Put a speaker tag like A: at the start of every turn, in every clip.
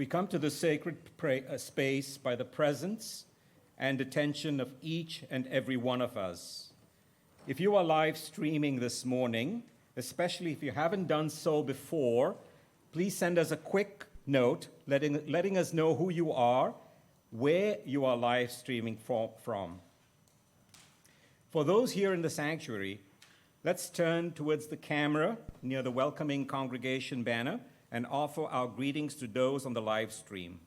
A: We come to this sacred space by the presence and attention of each and every one of us. If you are live streaming this morning, especially if you haven't done so before, please send us a quick note letting us know who you are, where you are live streaming from. For those here in the sanctuary, let's turn towards the camera near the welcoming congregation banner and offer our greetings to those on the live stream.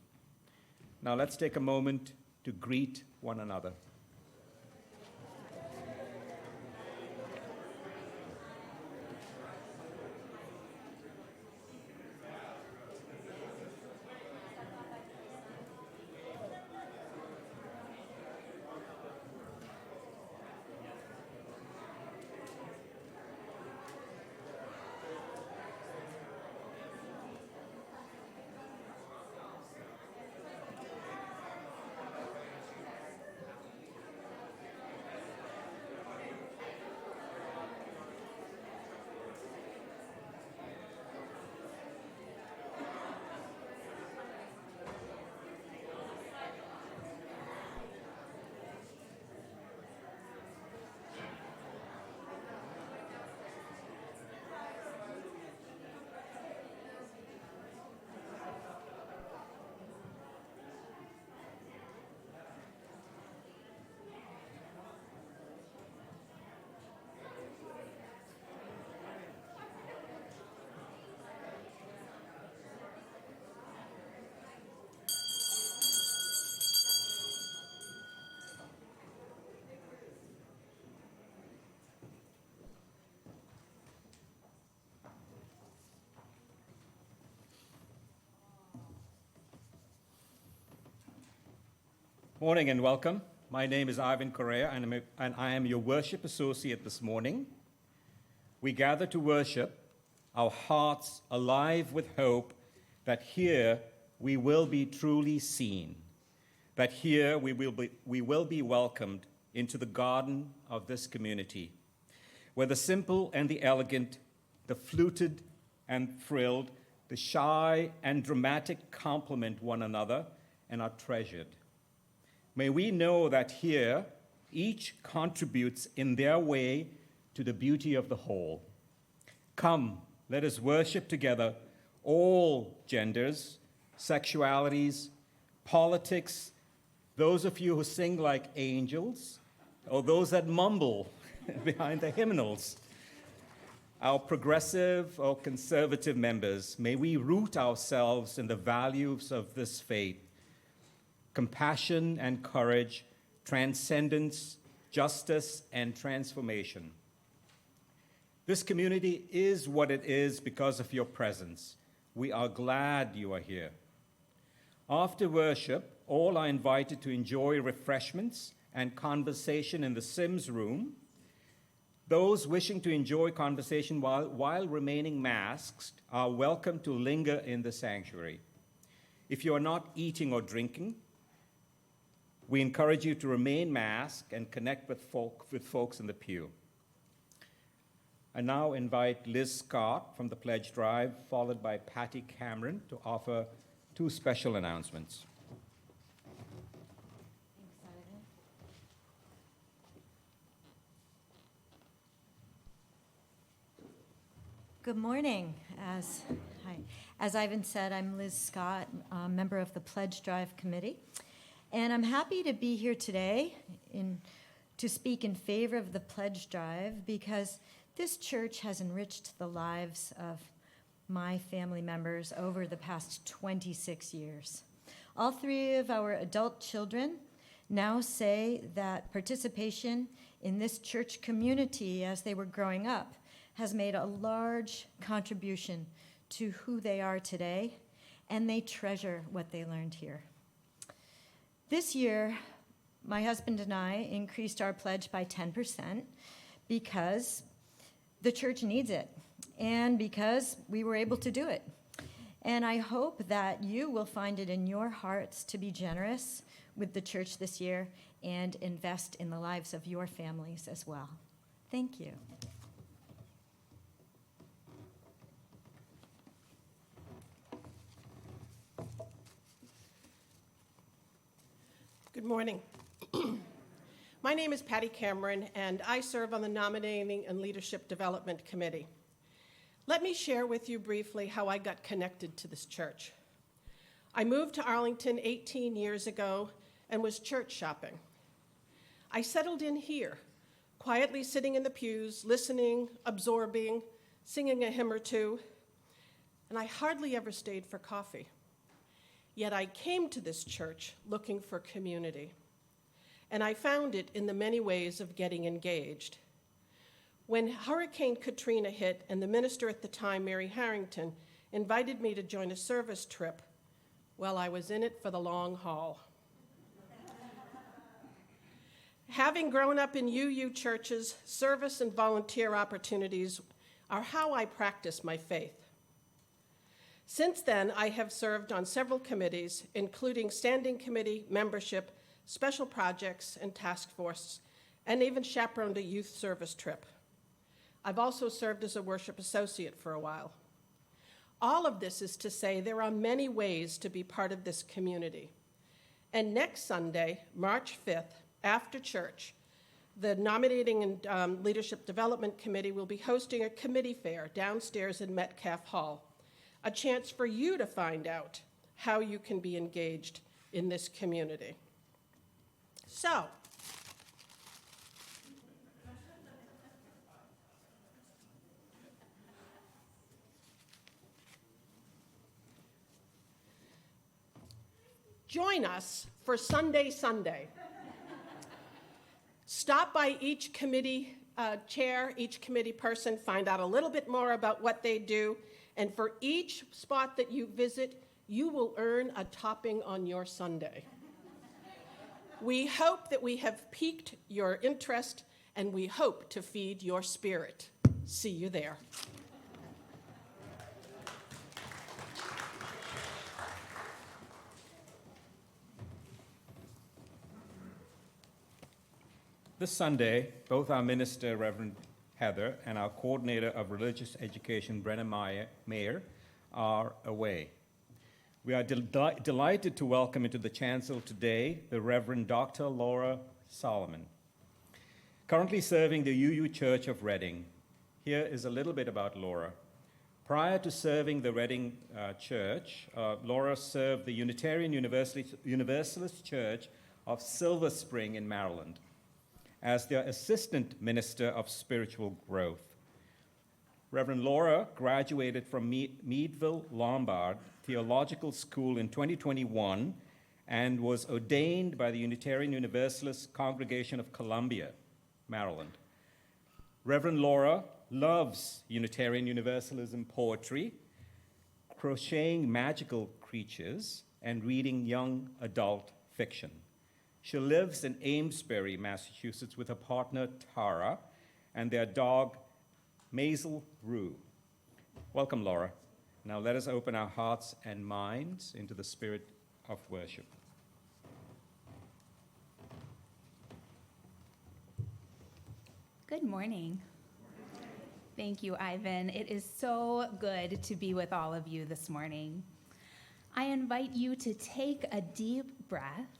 A: Now let's take a moment to greet one another. Morning and welcome. My name is Ivan Correa, and I am your worship associate this morning. We gather to worship, our hearts alive with hope that here we will be truly seen, that here we will be welcomed into the garden of this community, where the simple and the elegant, the fluted and thrilled, the shy and dramatic complement one another and are treasured. May we know that here, each contributes in their way to the beauty of the whole. Come, let us worship together all genders, sexualities, politics, those of you who sing like angels, or those that mumble behind the hymnals. Our progressive or conservative members, may we root ourselves in the values of this faith: compassion and courage, transcendence, justice, and transformation. This community is what it is because of your presence. We are glad you are here. After worship, all are invited to enjoy refreshments and conversation in the Sims room. Those wishing to enjoy conversation while remaining masked are welcome to linger in the sanctuary. If you are not eating or drinking, we encourage you to remain masked and connect with folks in the pew. I now invite Liz Scott from the Pledge Drive, followed by Patty Cameron, to offer two special announcements.
B: Thanks, Ivan. Good morning. As Ivan said, I'm Liz Scott, a member of the Pledge Drive Committee. And I'm happy to be here today to speak in favor of the Pledge Drive because this church has enriched the lives of my family members over the past 26 years. All three of our adult children now say that participation in this church community as they were growing up has made a large contribution to who they are today, and they treasure what they learned here. This year, my husband and I increased our pledge by 10% because the church needs it and because we were able to do it. And I hope that you will find it in your hearts to be generous with the church this year and invest in the lives of your families as well. Thank you.
C: Good morning. My name is Patty Cameron, and I serve on the Nominating and Leadership Development Committee. Let me share with you briefly how I got connected to this church. I moved to Arlington 18 years ago and was church shopping. I settled in here, quietly sitting in the pews, listening, absorbing, singing a hymn or two, and I hardly ever stayed for coffee. Yet I came to this church looking for community, and I found it in the many ways of getting engaged. When Hurricane Katrina hit and the minister at the time, Mary Harrington, invited me to join a service trip, well, I was in it for the long haul. Having grown up in UU churches, service and volunteer opportunities are how I practice my faith. Since then, I have served on several committees, including standing committee, membership, special projects, and task force, and even chaperoned a youth service trip. I've also served as a worship associate for a while. All of this is to say there are many ways to be part of this community. And next Sunday, March 5th, after church, the Nominating and Leadership Development Committee will be hosting a committee fair downstairs in Metcalf Hall, a chance for you to find out how you can be engaged in this community. So, join us for Sunday Sunday. Stop by each committee chair, each committee person, find out a little bit more about what they do, and for each spot that you visit, you will earn a topping on your sundae. We hope that we have piqued your interest, and we hope to feed your spirit. See you there.
A: This Sunday, both our minister, Reverend Heather, and our coordinator of religious education, Brenna Mayer, are away. We are delighted to welcome into the chancel today the Reverend Dr. Laura Solomon, currently serving the UU Church of Reading. Here is a little bit about Laura. Prior to serving the Reading Church, Laura served the Unitarian Universalist Church of Silver Spring in Maryland as their assistant minister of spiritual growth. Reverend Laura graduated from Meadville Lombard Theological School in 2021 and was ordained by the Unitarian Universalist Congregation of Columbia, Maryland. Reverend Laura loves Unitarian Universalism poetry, crocheting magical creatures, and reading young adult fiction. She lives in Amesbury, Massachusetts, with her partner, Tara, and their dog, Maisel Rue. Welcome, Laura. Now let us open our hearts and minds into the spirit of worship.
D: Good morning. Thank you, Ivan. It is so good to be with all of you this morning. I invite you to take a deep breath.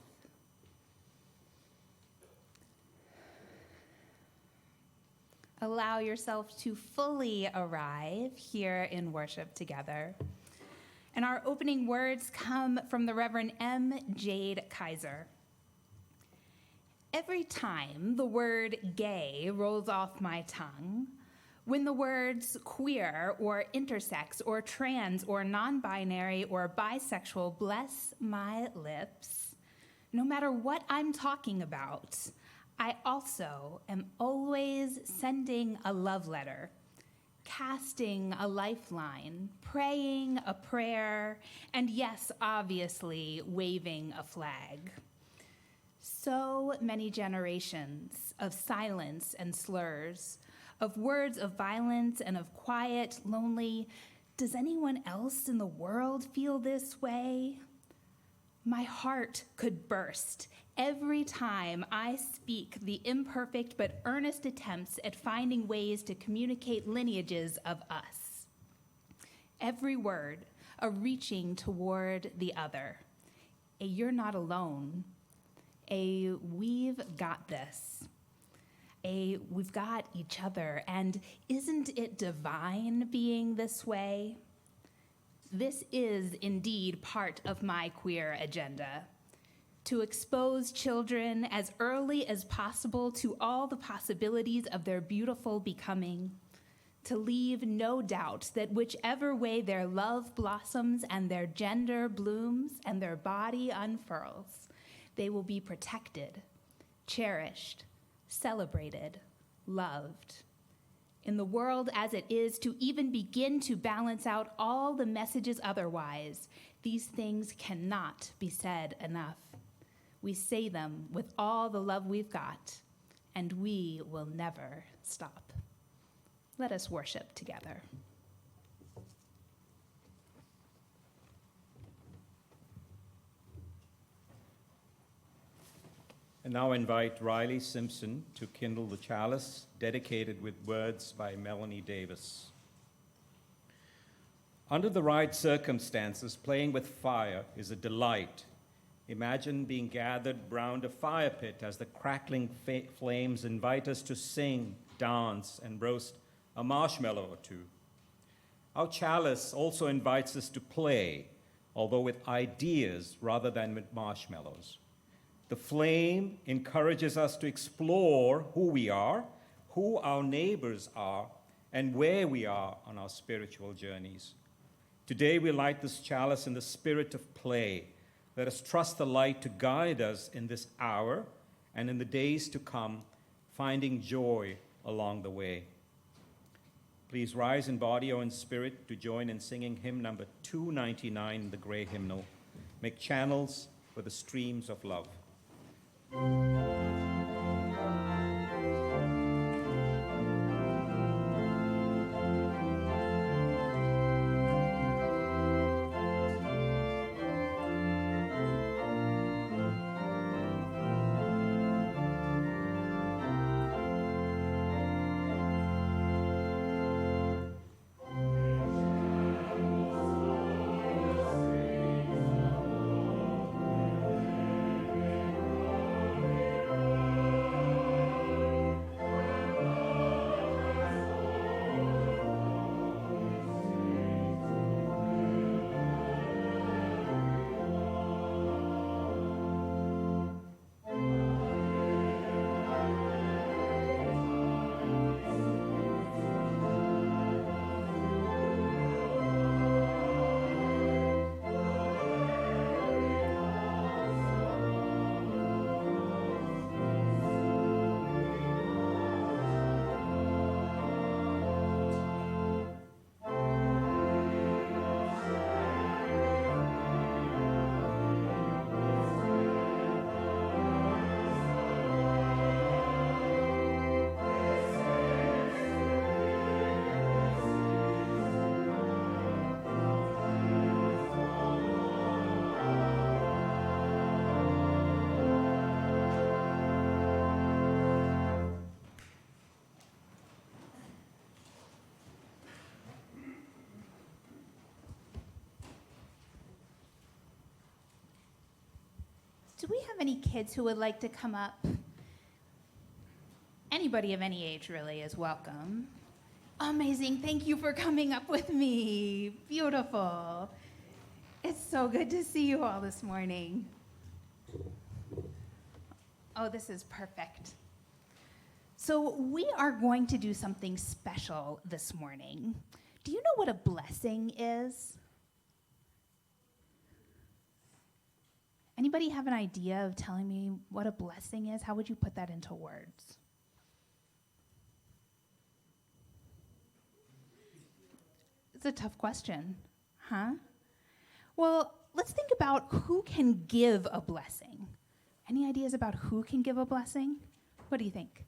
D: Allow yourself to fully arrive here in worship together. And our opening words come from the Reverend M. Jade Kaiser. Every time the word gay rolls off my tongue, when the words queer or intersex or trans or non-binary or bisexual bless my lips, no matter what I'm talking about, I also am always sending a love letter, casting a lifeline, praying a prayer, and yes, obviously, waving a flag. So many generations of silence and slurs, of words of violence and of quiet, lonely. Does anyone else in the world feel this way? My heart could burst every time I speak the imperfect but earnest attempts at finding ways to communicate lineages of us. Every word, a reaching toward the other, a you're not alone, a we've got this, a we've got each other, and isn't it divine being this way? This is indeed part of my queer agenda, to expose children as early as possible to all the possibilities of their beautiful becoming, to leave no doubt that whichever way their love blossoms and their gender blooms and their body unfurls, they will be protected, cherished, celebrated, loved. In the world as it is, to even begin to balance out all the messages otherwise, these things cannot be said enough. We say them with all the love we've got, and we will never stop. Let us worship together.
A: And now invite Riley Simpson to kindle the chalice, dedicated with words by Melanie Davis. Under the right circumstances, playing with fire is a delight. Imagine being gathered round a fire pit as the crackling flames invite us to sing, dance, and roast a marshmallow or two. Our chalice also invites us to play, although with ideas rather than with marshmallows. The flame encourages us to explore who we are, who our neighbors are, and where we are on our spiritual journeys. Today we light this chalice in the spirit of play. Let us trust the light to guide us in this hour and in the days to come, finding joy along the way. Please rise in body or in spirit to join in singing hymn number 299, the Gray Hymnal. Make channels for the streams of love.
D: Do we have any kids who would like to come up? Anybody of any age really is welcome. Amazing. Thank you for coming up with me. Beautiful. It's so good to see you all this morning. Oh, this is perfect. So we are going to do something special this morning. Do you know what a blessing is? Anybody have an idea of telling me what a blessing is? How would you put that into words? It's a tough question, huh? Well, let's think about who can give a blessing. Any ideas about who can give a blessing? What do you think?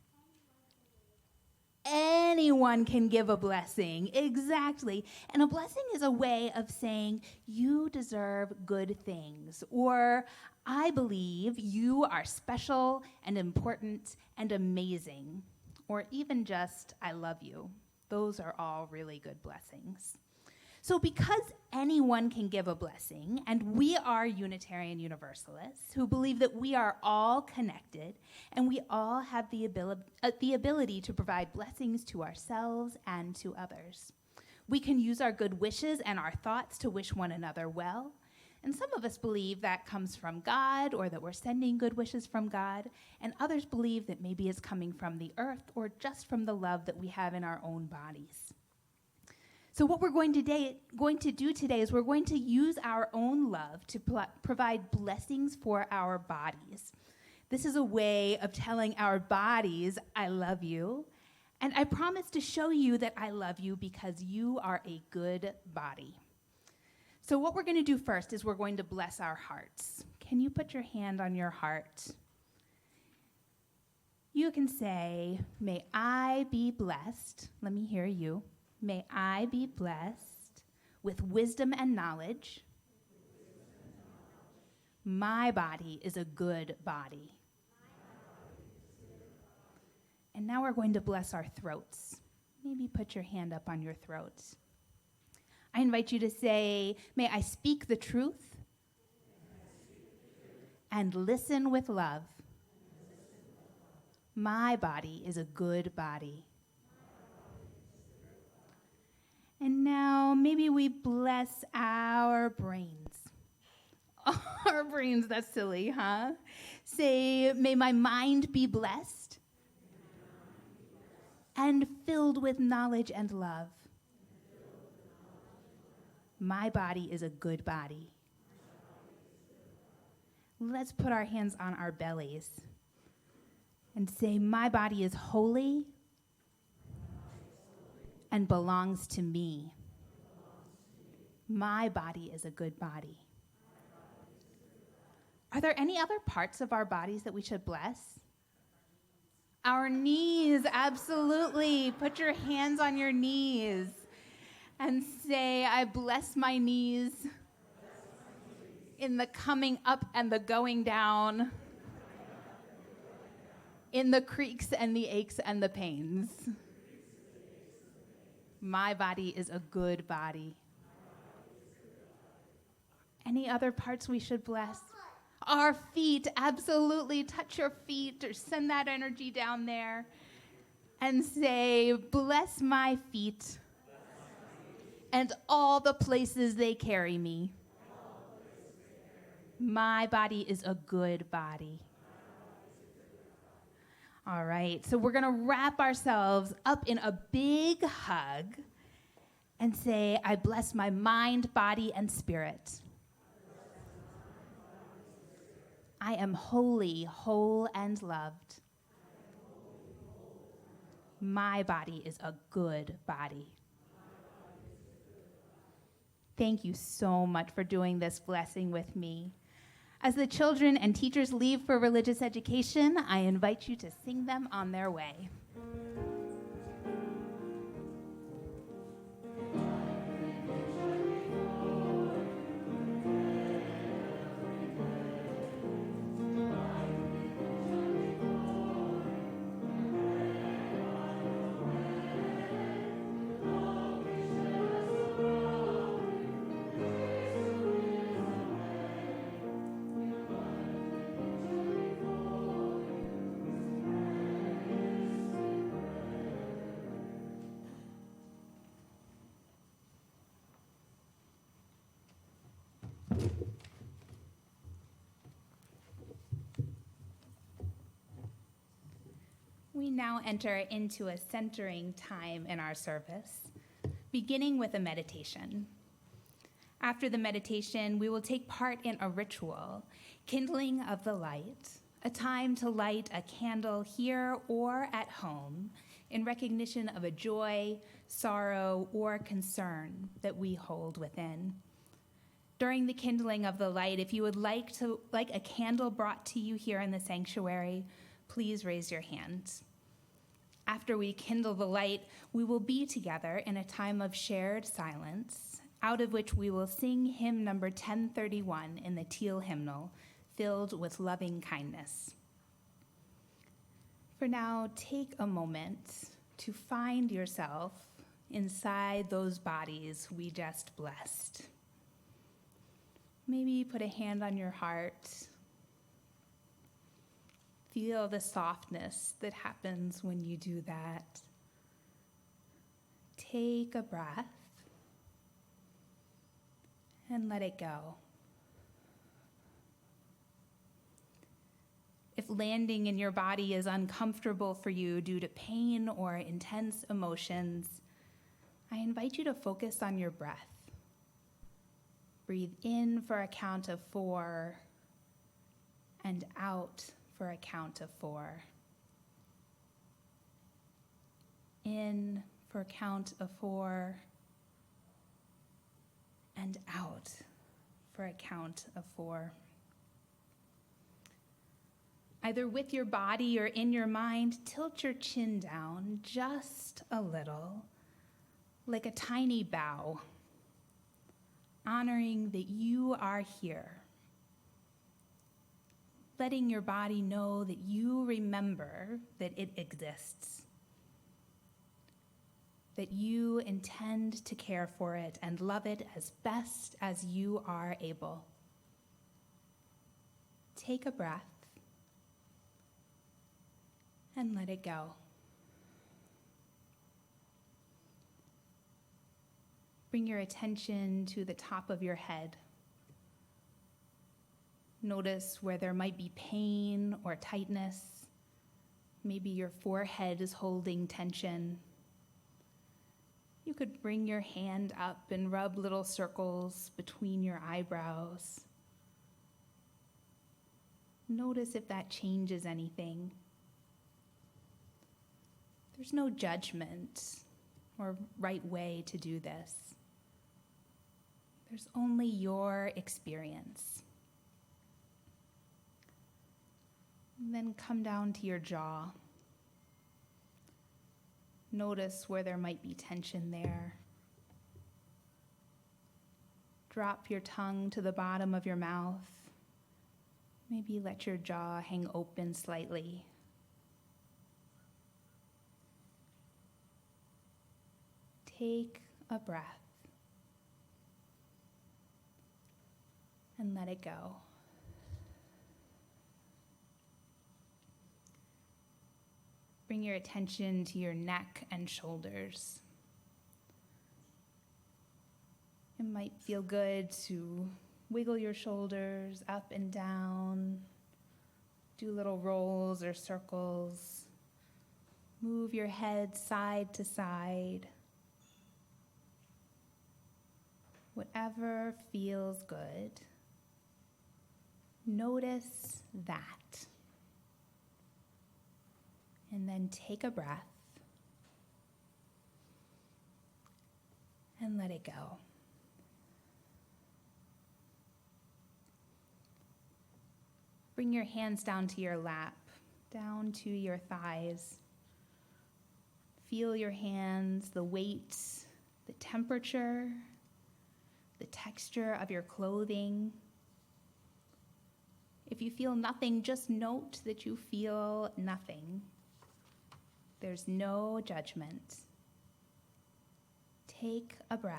D: Anyone can give a blessing, exactly. And a blessing is a way of saying, you deserve good things, or I believe you are special and important and amazing, or even just, I love you. Those are all really good blessings. So because anyone can give a blessing, and we are Unitarian Universalists who believe that we are all connected and we all have the ability to provide blessings to ourselves and to others. We can use our good wishes and our thoughts to wish one another well. And some of us believe that comes from God or that we're sending good wishes from God. And others believe that maybe it's coming from the earth or just from the love that we have in our own bodies. So what we're going to do today is we're going to use our own love to provide blessings for our bodies. This is a way of telling our bodies, I love you. And I promise to show you that I love you because you are a good body. So what we're going to do first is we're going to bless our hearts. Can you put your hand on your heart? You can say, may I be blessed. Let me hear you. May I be blessed with wisdom and knowledge. My body is a good body. And now we're going to bless our throats. Maybe put your hand up on your throat. I invite you to say, may I speak the truth and listen with love. My body is a good body. And now maybe we bless our brains. Our brains, that's silly, huh? Say, may my mind be blessed and filled with knowledge and love. My body is a good body. Let's put our hands on our bellies and say, my body is holy and belongs to me. My body is a good body. Are there any other parts of our bodies that we should bless? Our knees, absolutely. Put your hands on your knees and say, I bless my knees in the coming up and the going down, in the creaks and the aches and the pains. My body is a good body. Any other parts we should bless? Our feet, absolutely. Touch your feet or send that energy down there and say, bless my feet and all the places they carry me. My body is a good body. All right, so we're gonna wrap ourselves up in a big hug and say, I bless my mind, body, and spirit. I am holy, whole, and loved. My body is a good body. Thank you so much for doing this blessing with me. As the children and teachers leave for religious education, I invite you to sing them on their way. We now enter into a centering time in our service, beginning with a meditation. After the meditation, we will take part in a ritual, kindling of the light, a time to light a candle here or at home in recognition of a joy, sorrow, or concern that we hold within. During the kindling of the light, if you would like a candle brought to you here in the sanctuary, please raise your hand. After we kindle the light, we will be together in a time of shared silence, out of which we will sing hymn number 1031 in the Teal hymnal, Filled with Loving Kindness. For now, take a moment to find yourself inside those bodies we just blessed. Maybe put a hand on your heart. Feel the softness that happens when you do that. Take a breath and let it go. If landing in your body is uncomfortable for you due to pain or intense emotions, I invite you to focus on your breath. Breathe in for a count of 4 and out for a count of 4. In for a count of 4 and out for a count of 4. Either with your body or in your mind, tilt your chin down just a little, like a tiny bow, honoring that you are here, letting your body know that you remember that it exists, that you intend to care for it and love it as best as you are able. Take a breath and let it go. Bring your attention to the top of your head. Notice where there might be pain or tightness. Maybe your forehead is holding tension. You could bring your hand up and rub little circles between your eyebrows. Notice if that changes anything. There's no judgment or right way to do this. There's only your experience. And then come down to your jaw. Notice where there might be tension there. Drop your tongue to the bottom of your mouth. Maybe let your jaw hang open slightly. Take a breath and let it go. Bring your attention to your neck and shoulders. It might feel good to wiggle your shoulders up and down, do little rolls or circles, move your head side to side. Whatever feels good, notice that. And then take a breath and let it go. Bring your hands down to your lap, down to your thighs. Feel your hands, the weight, the temperature, the texture of your clothing. If you feel nothing, just note that you feel nothing. There's no judgment. Take a breath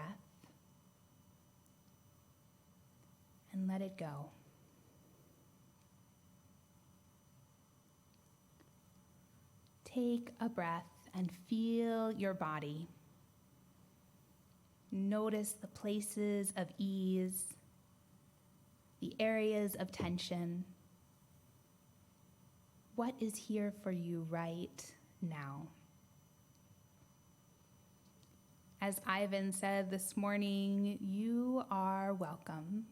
D: and let it go. Take a breath and feel your body. Notice the places of ease, the areas of tension. What is here for you right now? As Ivan said this morning, you are welcome.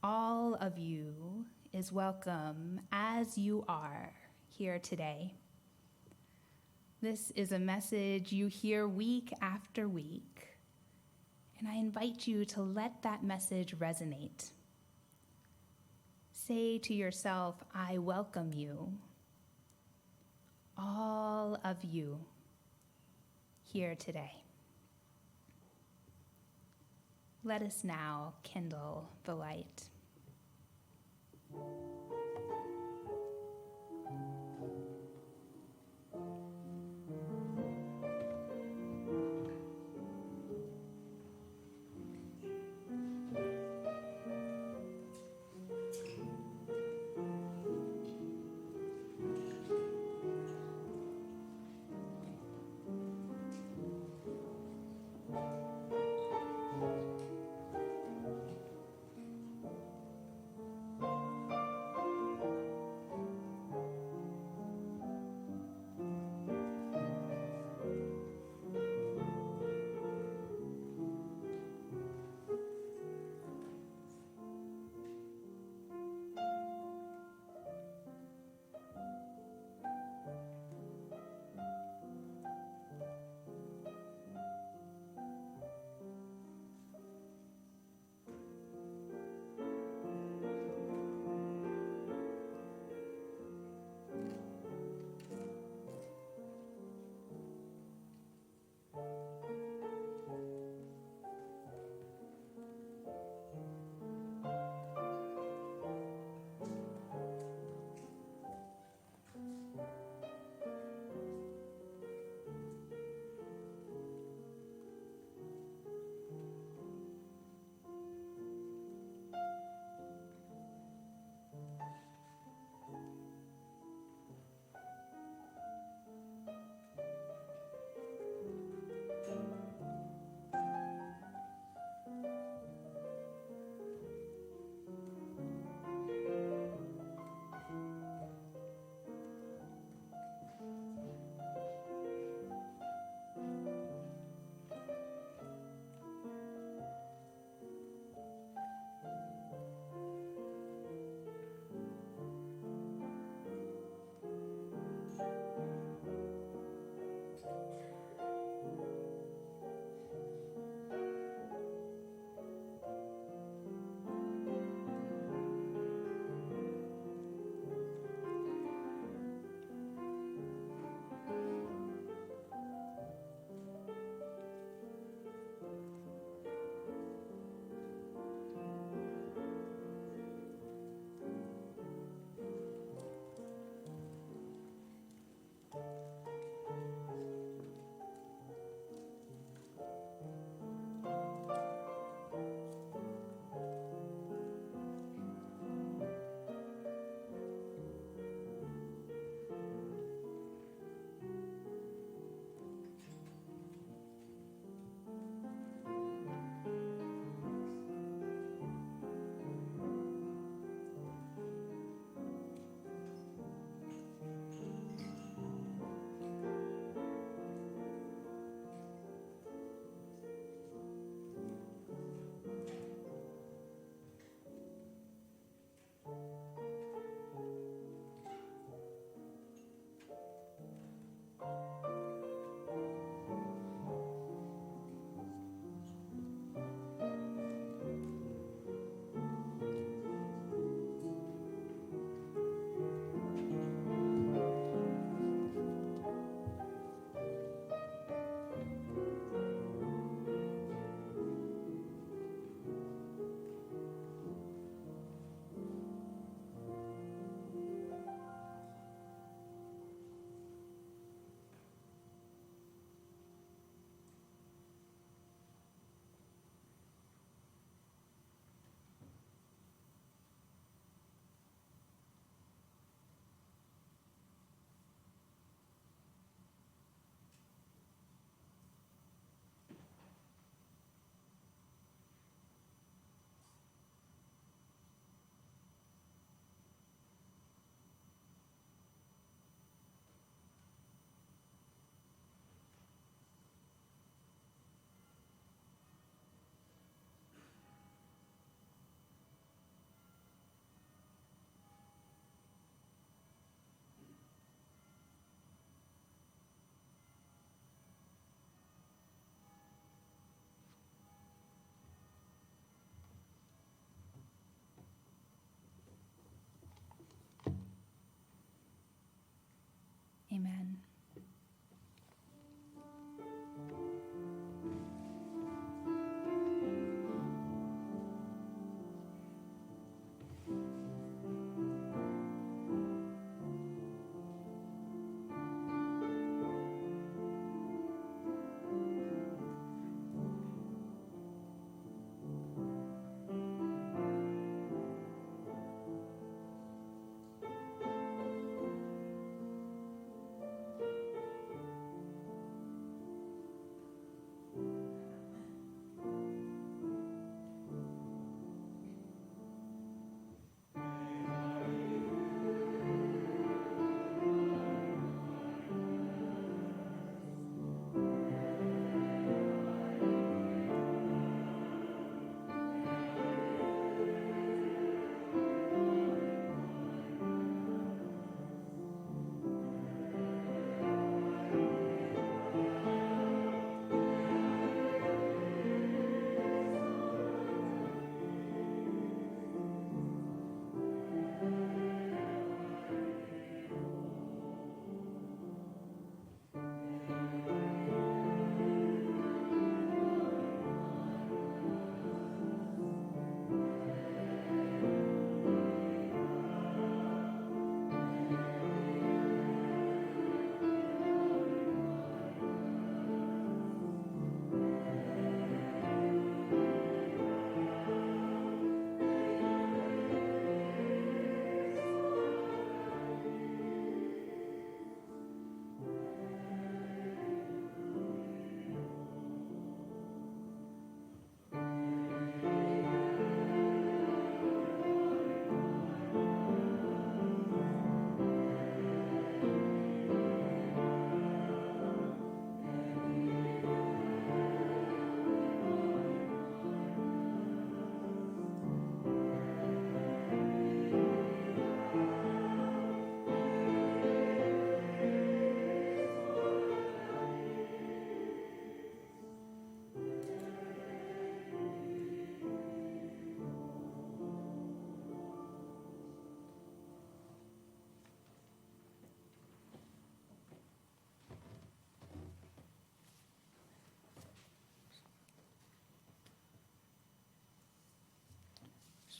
D: All of you is welcome as you are here today. This is a message you hear week after week, and I invite you to let that message resonate. Say to yourself, I welcome you, all of you, here today. Let us now kindle the light.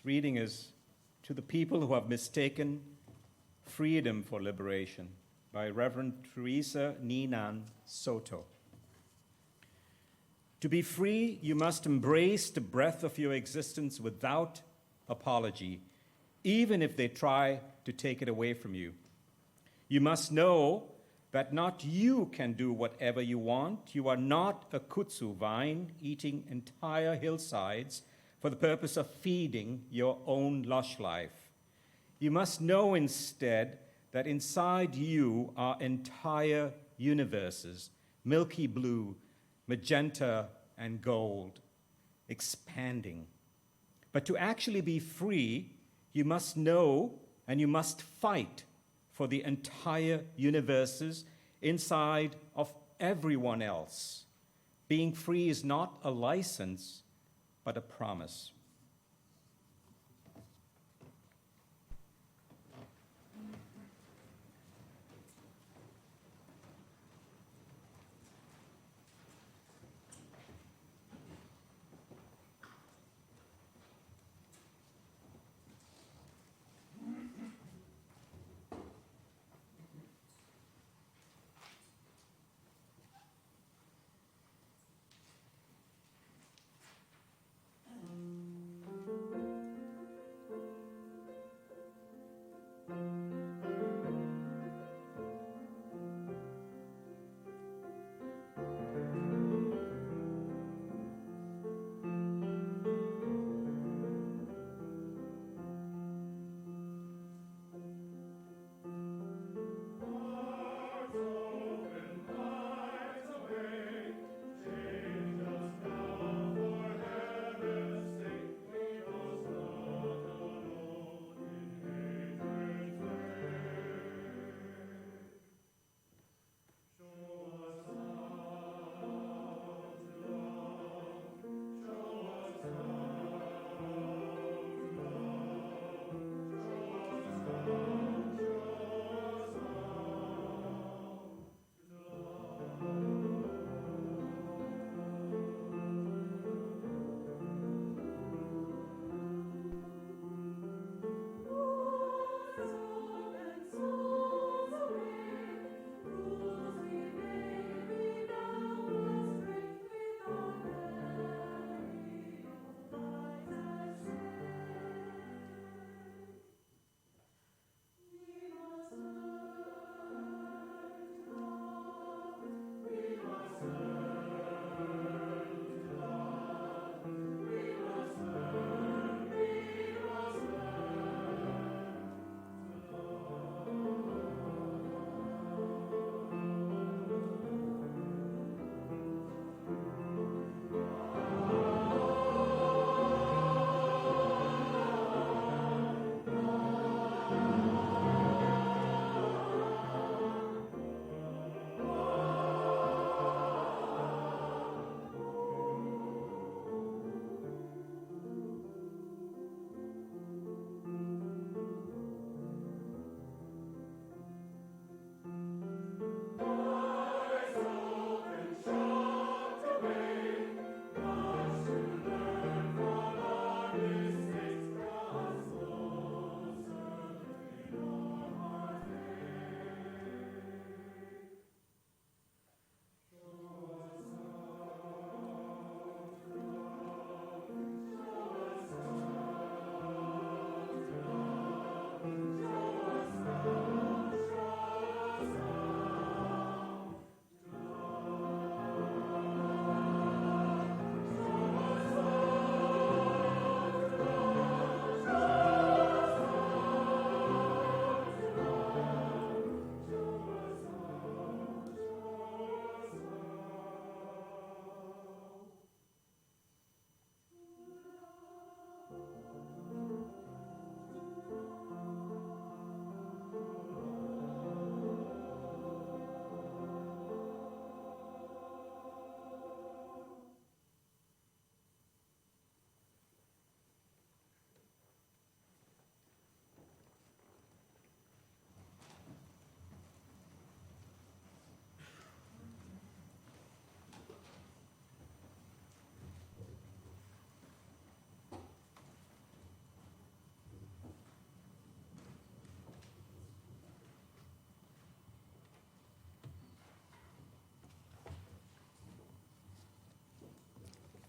A: reading is To the People Who Have Mistaken Freedom for Liberation by Reverend Teresa Ninan Soto. To be free, you must embrace the breadth of your existence without apology, even if they try to take it away from you. You must know that not you can do whatever you want. You are not a kudzu vine eating entire hillsides for the purpose of feeding your own lush life. You must know instead that inside you are entire universes, milky blue, magenta, and gold, expanding. But to actually be free, you must know and you must fight for the entire universes inside of everyone else. Being free is not a license, but a promise.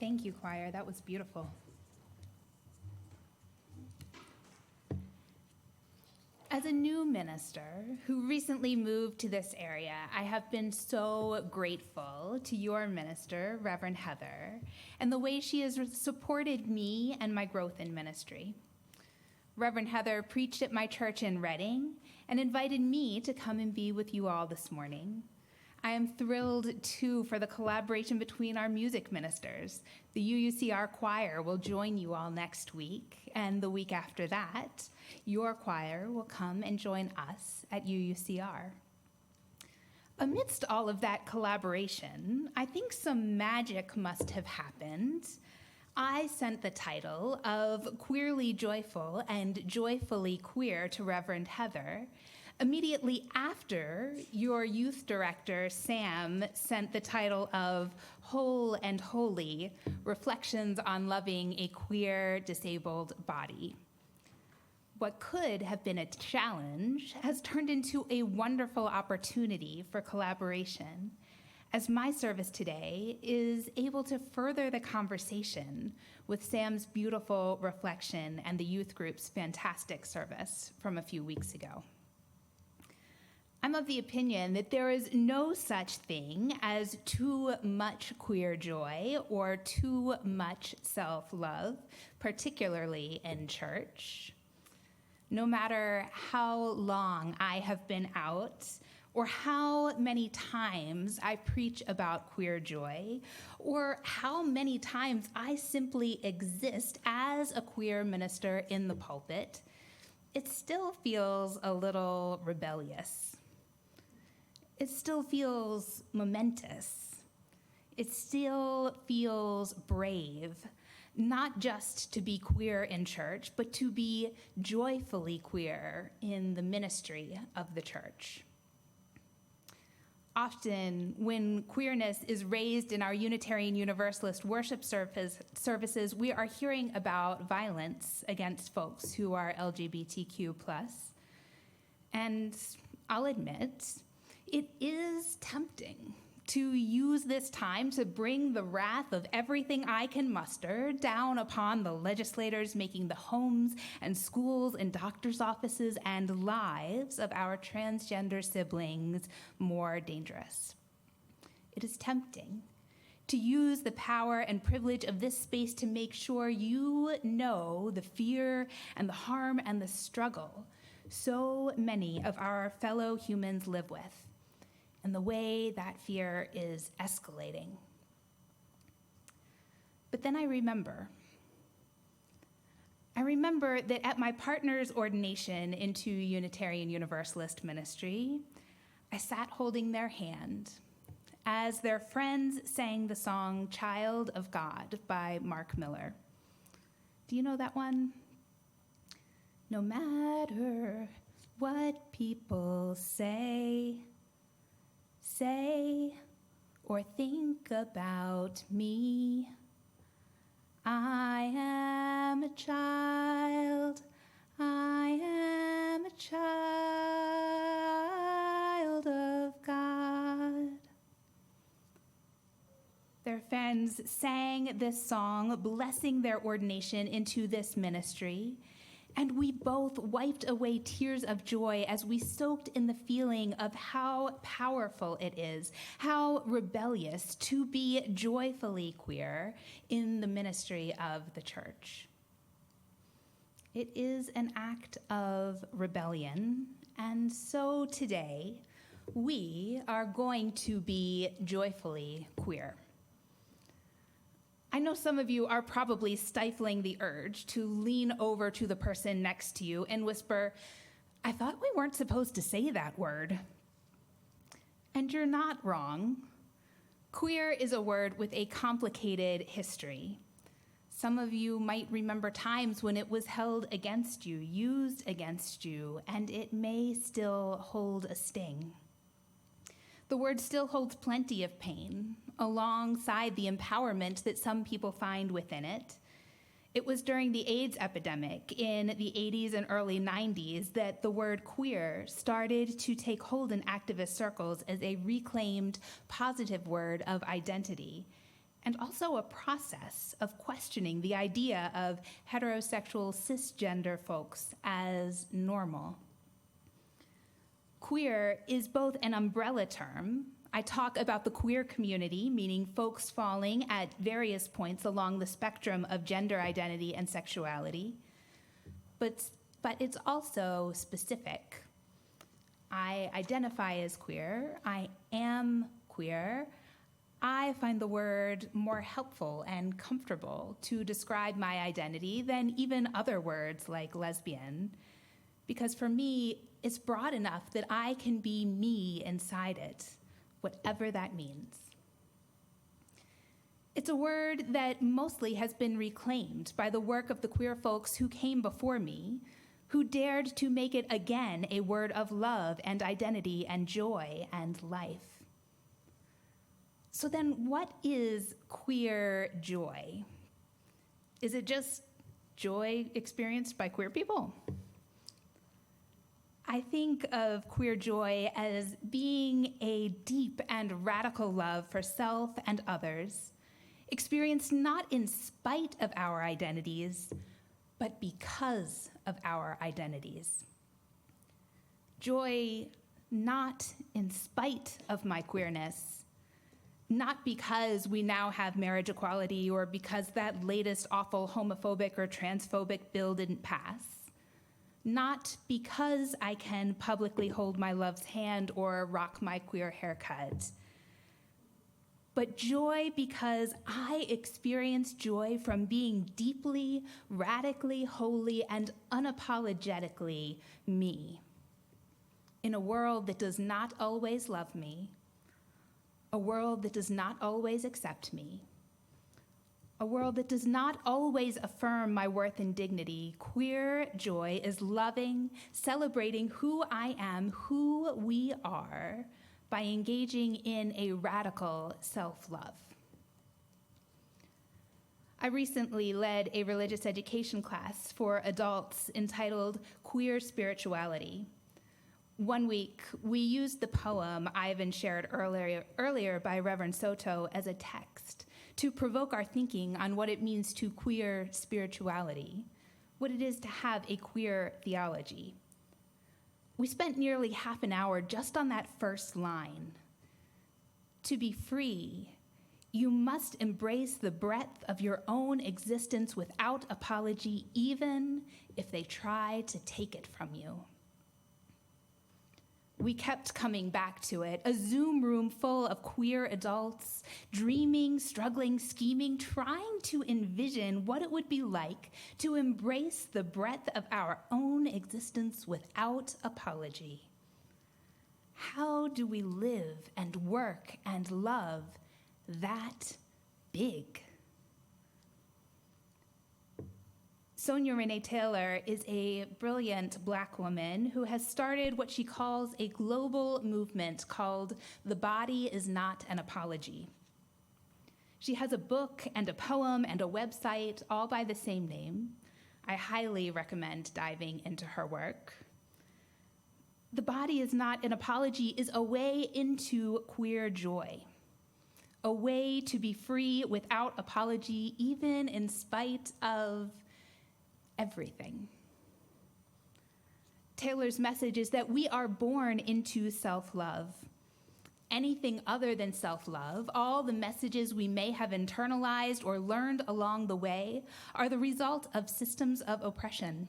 D: Thank you, choir. That was beautiful. As a new minister who recently moved to this area, I have been so grateful to your minister, Reverend Heather, and the way she has supported me and my growth in ministry. Reverend Heather preached at my church in Reading and invited me to come and be with you all this morning. I am thrilled, too, for the collaboration between our music ministers. The UUCR choir will join you all next week, and the week after that, your choir will come and join us at UUCR. Amidst all of that collaboration, I think some magic must have happened. I sent the title of Queerly Joyful and Joyfully Queer to Reverend Heather immediately after your youth director, Sam, sent the title of Whole and Holy, Reflections on Loving a Queer Disabled Body. What could have been a challenge has turned into a wonderful opportunity for collaboration, as my service today is able to further the conversation with Sam's beautiful reflection and the youth group's fantastic service from a few weeks ago. I'm of the opinion that there is no such thing as too much queer joy or too much self-love, particularly in church. No matter how long I have been out, or how many times I preach about queer joy, or how many times I simply exist as a queer minister in the pulpit, it still feels a little rebellious. It still feels momentous. It still feels brave, not just to be queer in church, but to be joyfully queer in the ministry of the church. Often, when queerness is raised in our Unitarian Universalist worship services, we are hearing about violence against folks who are LGBTQ+. And I'll admit, it is tempting to use this time to bring the wrath of everything I can muster down upon the legislators making the homes and schools and doctors' offices and lives of our transgender siblings more dangerous. It is tempting to use the power and privilege of this space to make sure you know the fear and the harm and the struggle so many of our fellow humans live with, and the way that fear is escalating. But then I remember that at my partner's ordination into Unitarian Universalist ministry, I sat holding their hand as their friends sang the song Child of God by Mark Miller. Do you know that one? No matter what people say or think about me, I am a child, I am a child of God. Their friends sang this song, blessing their ordination into this ministry, and we both wiped away tears of joy as we soaked in the feeling of how powerful it is, how rebellious to be joyfully queer in the ministry of the church. It is an act of rebellion, and so today we are going to be joyfully queer. I know some of you are probably stifling the urge to lean over to the person next to you and whisper, "I thought we weren't supposed to say that word." And you're not wrong. Queer is a word with a complicated history. Some of you might remember times when it was held against you, used against you, and it may still hold a sting. The word still holds plenty of pain, alongside the empowerment that some people find within it. It was during the AIDS epidemic in the 80s and early 90s that the word queer started to take hold in activist circles as a reclaimed positive word of identity. and also a process of questioning the idea of heterosexual cisgender folks as normal. Queer is both an umbrella term. I talk about the queer community, meaning folks falling at various points along the spectrum of gender identity and sexuality, but it's also specific. I identify as queer. I am queer. I find the word more helpful and comfortable to describe my identity than even other words like lesbian, because for me, it's broad enough that I can be me inside it, whatever that means. It's a word that mostly has been reclaimed by the work of the queer folks who came before me, who dared to make it again a word of love and identity and joy and life. So then, what is queer joy? Is it just joy experienced by queer people? I think of queer joy as being a deep and radical love for self and others, experienced not in spite of our identities, but because of our identities. Joy not in spite of my queerness, not because we now have marriage equality or because that latest awful homophobic or transphobic bill didn't pass. Not because I can publicly hold my love's hand or rock my queer haircut, but joy because I experience joy from being deeply, radically, wholly, and unapologetically me. In a world that does not always love me, a world that does not always accept me, a world that does not always affirm my worth and dignity, queer joy is loving, celebrating who I am, who we are, by engaging in a radical self-love. I recently led a religious education class for adults entitled Queer Spirituality. One week, we used the poem Ivan shared earlier by Reverend Soto as a text to provoke our thinking on what it means to queer spirituality, what it is to have a queer theology. We spent nearly half an hour just on that first line. To be free, you must embrace the breadth of your own existence without apology, even if they try to take it from you. We kept coming back to it, a Zoom room full of queer adults, dreaming, struggling, scheming, trying to envision what it would be like to embrace the breadth of our own existence without apology. How do we live and work and love that big? Sonia Renee Taylor is a brilliant Black woman who has started what she calls a global movement called The Body Is Not an Apology. She has a book and a poem and a website, all by the same name. I highly recommend diving into her work. The Body Is Not an Apology is a way into queer joy, a way to be free without apology, even in spite of everything. Taylor's message is that we are born into self-love. Anything other than self-love, all the messages we may have internalized or learned along the way, are the result of systems of oppression.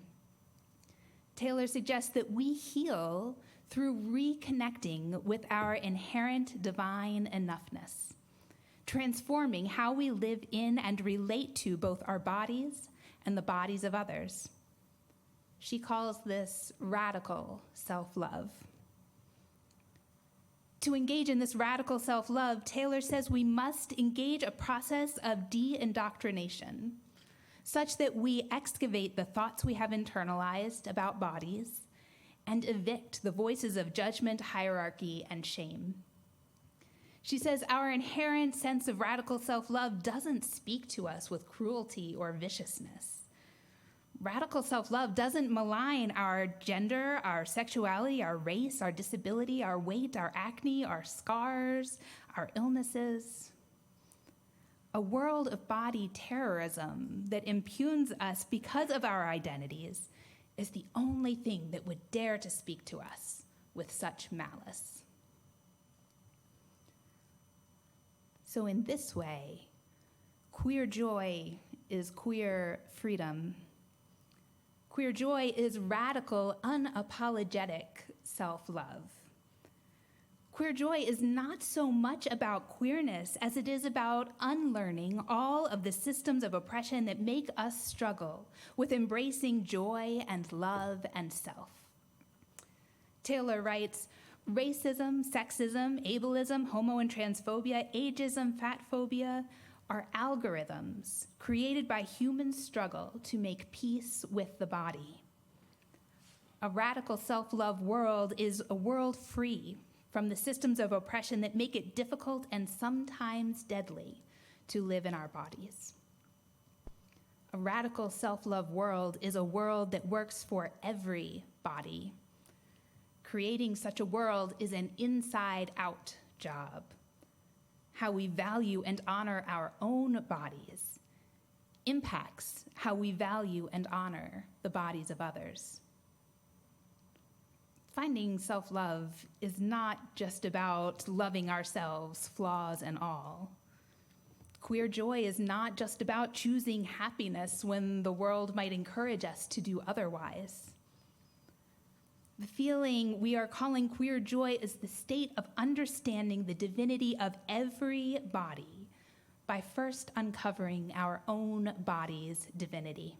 D: Taylor suggests that we heal through reconnecting with our inherent divine enoughness, transforming how we live in and relate to both our bodies and the bodies of others. She calls this radical self-love. To engage in this radical self-love, Taylor says we must engage a process of de-indoctrination, such that we excavate the thoughts we have internalized about bodies and evict the voices of judgment, hierarchy, and shame. She says our inherent sense of radical self-love doesn't speak to us with cruelty or viciousness. Radical self-love doesn't malign our gender, our sexuality, our race, our disability, our weight, our acne, our scars, our illnesses. a world of body terrorism that impugns us because of our identities, is the only thing that would dare to speak to us with such malice. So in this way, queer joy is queer freedom. Queer joy is radical, unapologetic self-love. Queer joy is not so much about queerness as it is about unlearning all of the systems of oppression that make us struggle with embracing joy and love and self. Taylor writes, racism, sexism, ableism, homo and transphobia, ageism, fat phobia are algorithms created by human struggle to make peace with the body. A radical self-love world is a world free from the systems of oppression that make it difficult and sometimes deadly to live in our bodies. A radical self-love world is a world that works for every body. Creating such a world is an inside-out job. How we value and honor our own bodies impacts how we value and honor the bodies of others. Finding self-love is not just about loving ourselves, flaws and all. Queer joy is not just about choosing happiness when the world might encourage us to do otherwise. The feeling we are calling queer joy is the state of understanding the divinity of every body by first uncovering our own body's divinity.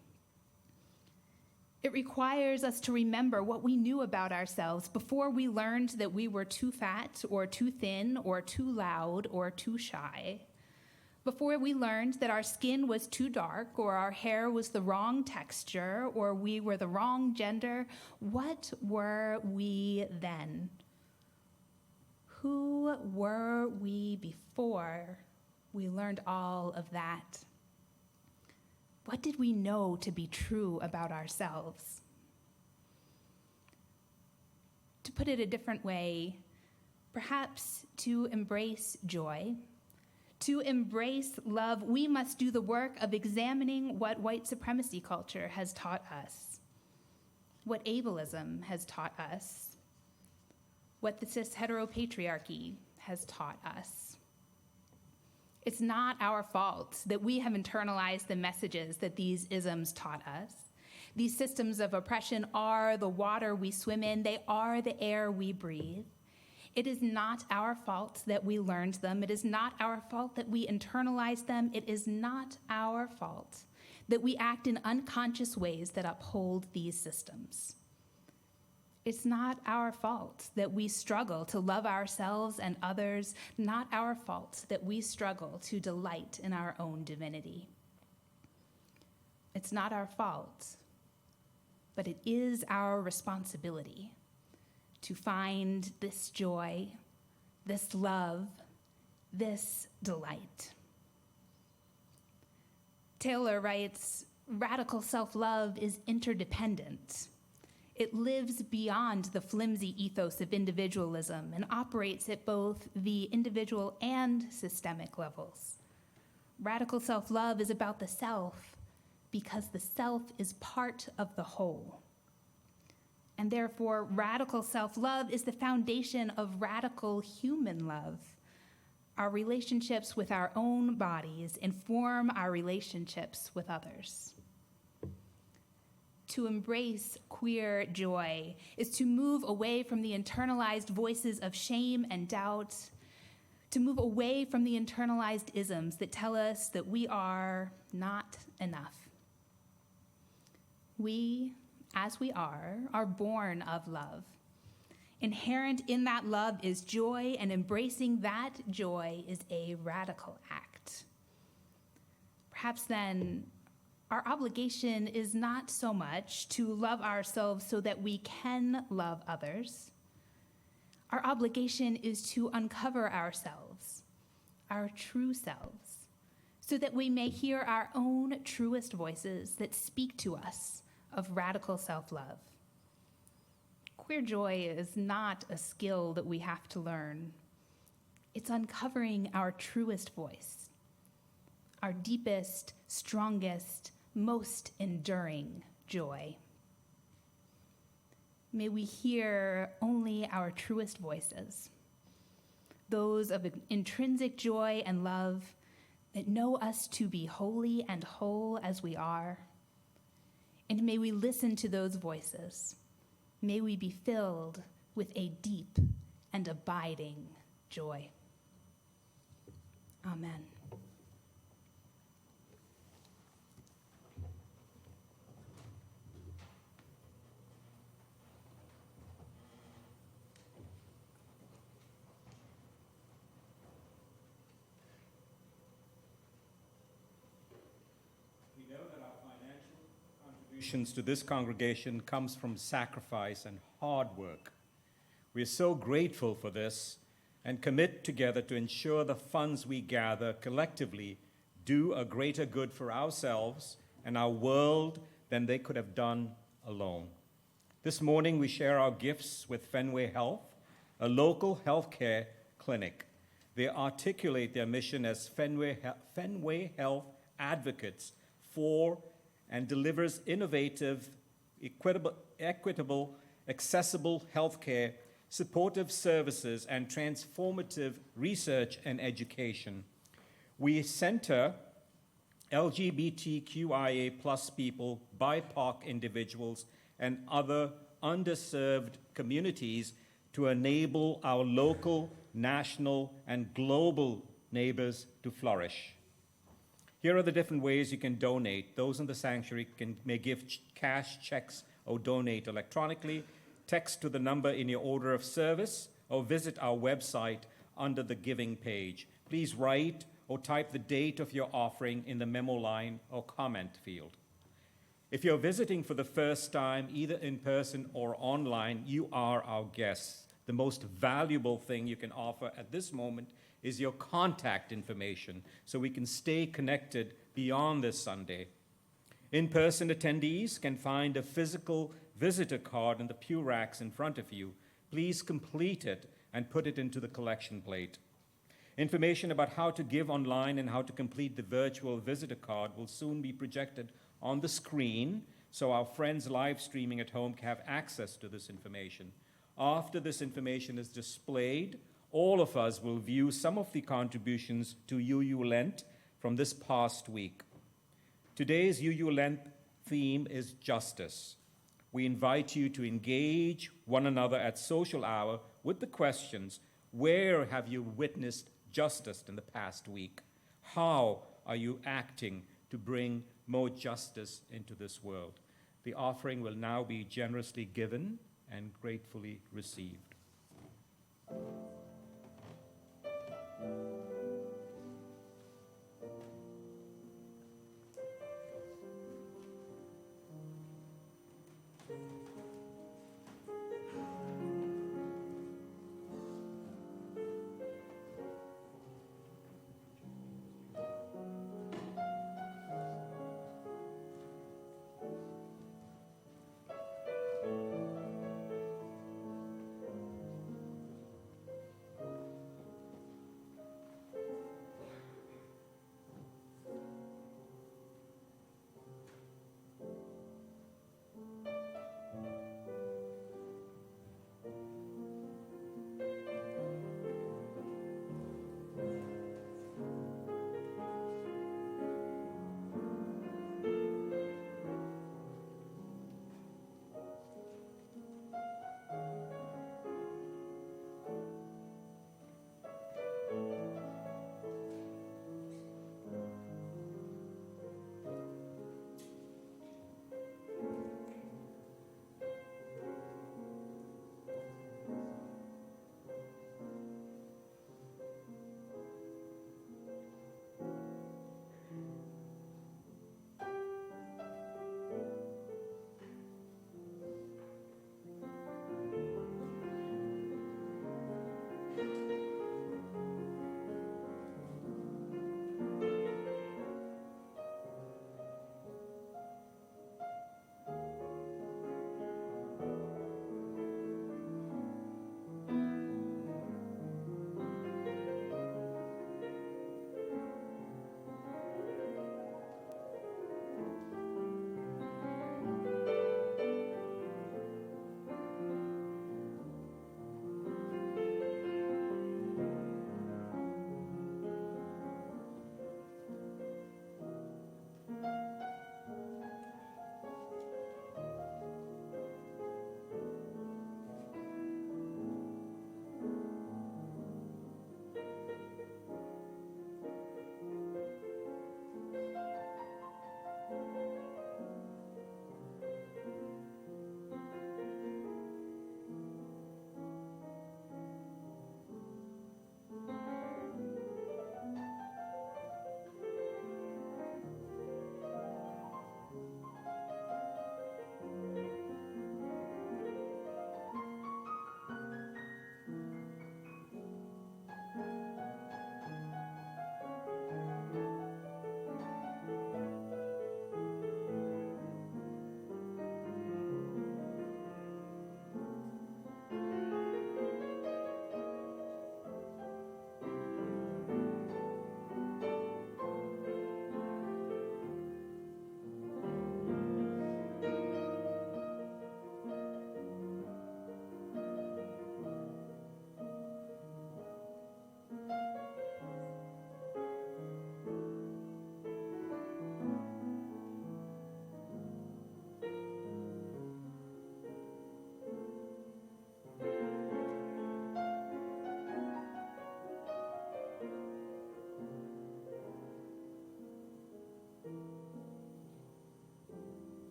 D: It requires us to remember what we knew about ourselves before we learned that we were too fat or too thin or too loud or too shy. Before we learned that our skin was too dark or our hair was the wrong texture or we were the wrong gender, what were we then? Who were we before we learned all of that? What did we know to be true about ourselves? To put it a different way, perhaps to embrace joy, to embrace love, we must do the work of examining what white supremacy culture has taught us, what ableism has taught us, what the cis heteropatriarchy has taught us. It's not our fault that we have internalized the messages that these isms taught us. These systems of oppression are the water we swim in. They are the air we breathe. It is not our fault that we learned them. It is not our fault that we internalized them. It is not our fault that we act in unconscious ways that uphold these systems. It's not our fault that we struggle to love ourselves and others, not our fault that we struggle to delight in our own divinity. It's not our fault, but it is our responsibility to find this joy, this love, this delight. Taylor writes, radical self-love is interdependent. It lives beyond the flimsy ethos of individualism and operates at both the individual and systemic levels. Radical self-love is about the self because the self is part of the whole. And therefore, radical self-love is the foundation of radical human love. Our relationships with our own bodies inform our relationships with others. To embrace queer joy is to move away from the internalized voices of shame and doubt, to move away from the internalized isms that tell us that we are not enough. We, as we are born of love. Inherent in that love is joy, and embracing that joy is a radical act. Perhaps then, our obligation is not so much to love ourselves so that we can love others. Our obligation is to uncover ourselves, our true selves, so that we may hear our own truest voices that speak to us of radical self-love. Queer joy is not a skill that we have to learn. It's uncovering our truest voice, our deepest, strongest, most enduring joy. May we hear only our truest voices, those of intrinsic joy and love that know us to be holy and whole as we are. And may we listen to those voices. May we be filled with a deep and abiding joy. Amen.
A: We know that our financial contributions to this congregation comes from sacrifice and hard work. We are so grateful for this and commit together to ensure the funds we gather collectively do a greater good for ourselves and our world than they could have done alone. This morning, we share our gifts with Fenway Health, a local healthcare clinic. They articulate their mission as Fenway Health advocates for and delivers innovative, equitable, accessible healthcare, supportive services, and transformative research and education. We center LGBTQIA plus people, BIPOC individuals, and other underserved communities to enable our local, national, and global neighbors to flourish. Here are the different ways you can donate. Those in the sanctuary may give cash, checks, or donate electronically. Text to the number in your order of service, or visit our website under the giving page. Please write or type the date of your offering in the memo line or comment field. If you're visiting for the first time, either in person or online, you are our guests. The most valuable thing you can offer at this moment is your contact information so we can stay connected beyond this Sunday. In-person attendees can find a physical visitor card in the pew racks in front of you. Please complete it and put it into the collection plate. Information about how to give online and how to complete the virtual visitor card will soon be projected on the screen so our friends live streaming at home can have access to this information. After this information is displayed, all of us will view some of the contributions to UU Lent from this past week. Today's UU Lent theme is justice. We invite you to engage one another at social hour with the questions: where have you witnessed justice in the past week? How are you acting to bring more justice into this world? The offering will now be generously given and gratefully received.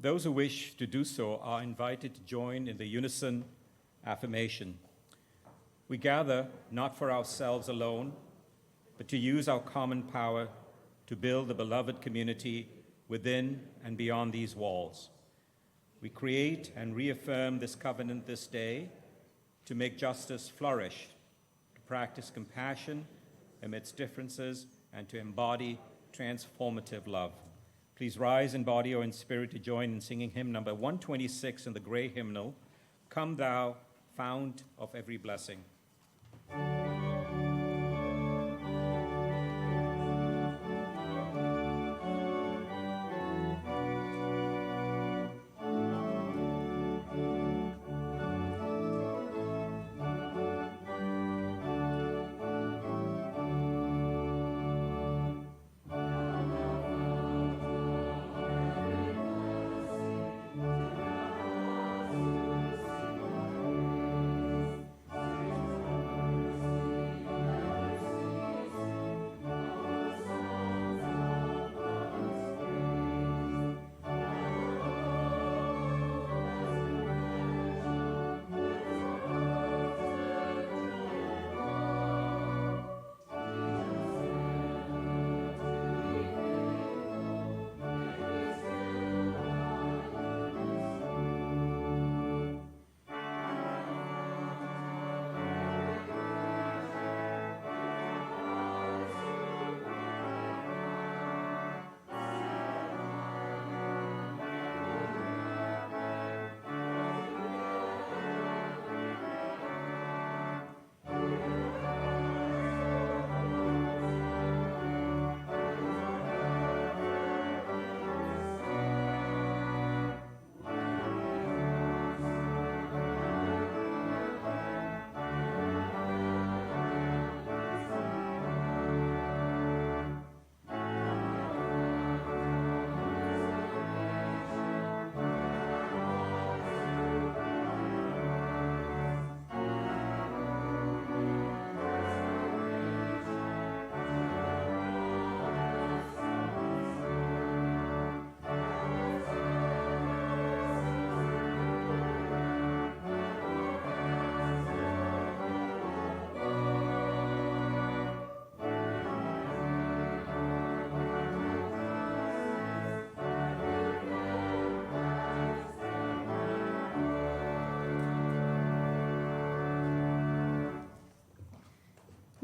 A: Those who wish to do so are invited to join in the unison affirmation. We gather not for ourselves alone, but to use our common power to build the beloved community within and beyond these walls. We create and reaffirm this covenant this day to make justice flourish, to practice compassion amidst differences, and to embody transformative love. Please rise in body or in spirit to join in singing hymn number 126 in the gray hymnal, Come Thou, Fount of Every Blessing.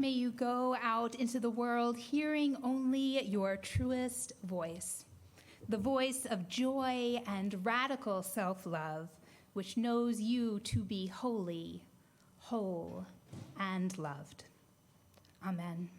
D: May you go out into the world hearing only your truest voice, the voice of joy and radical self-love, which knows you to be holy, whole, and loved. Amen.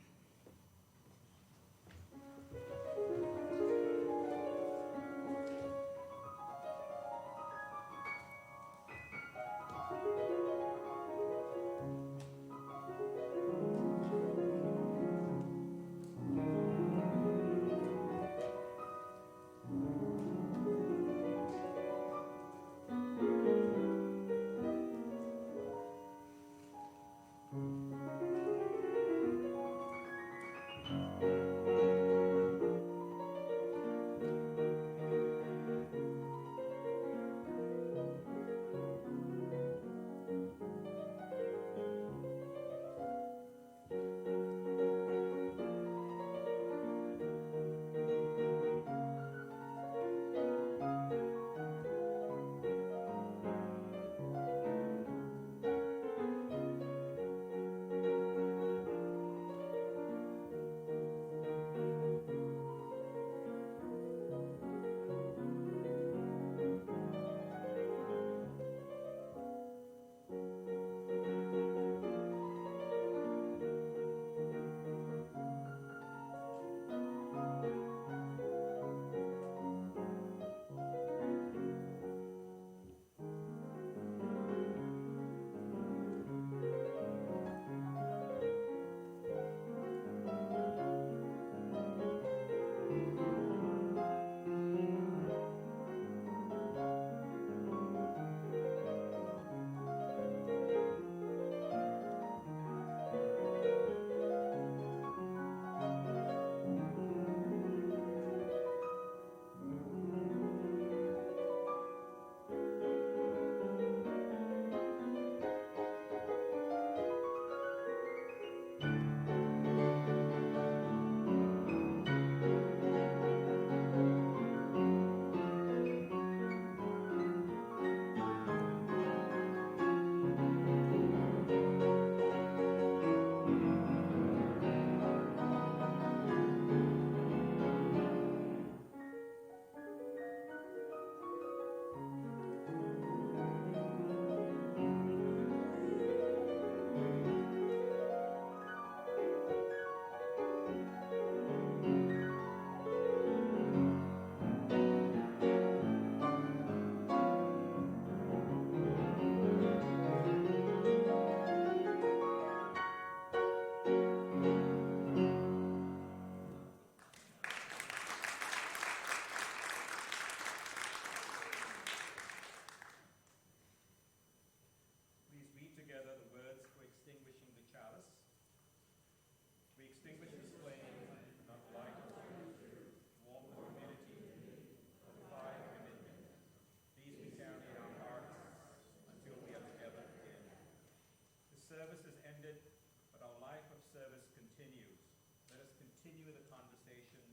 A: continue the conversation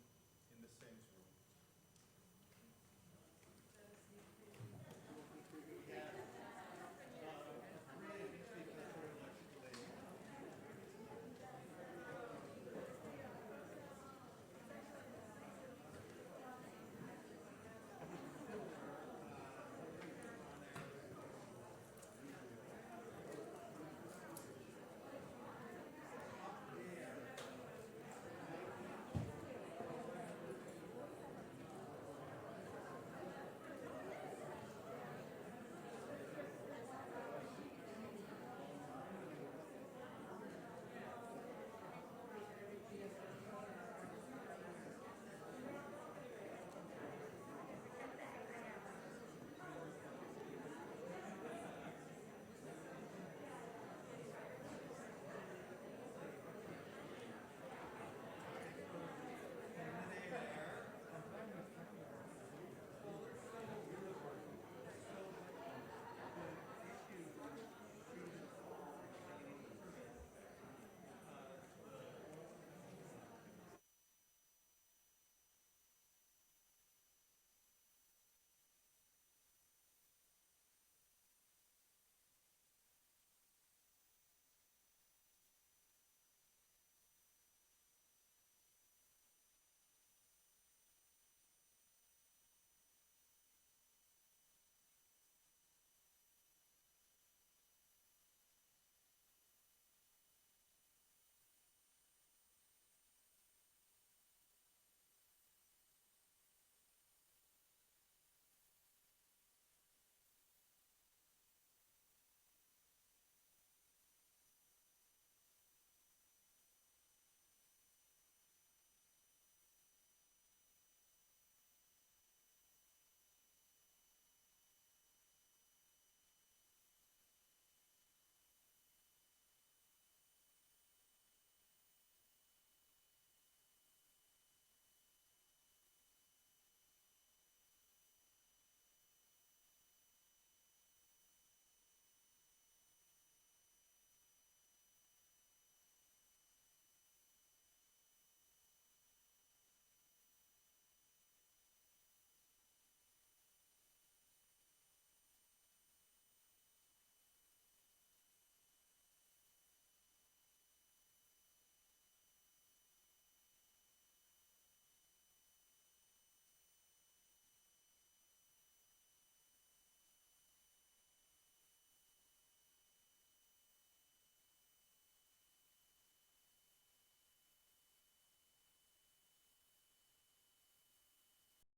A: in the same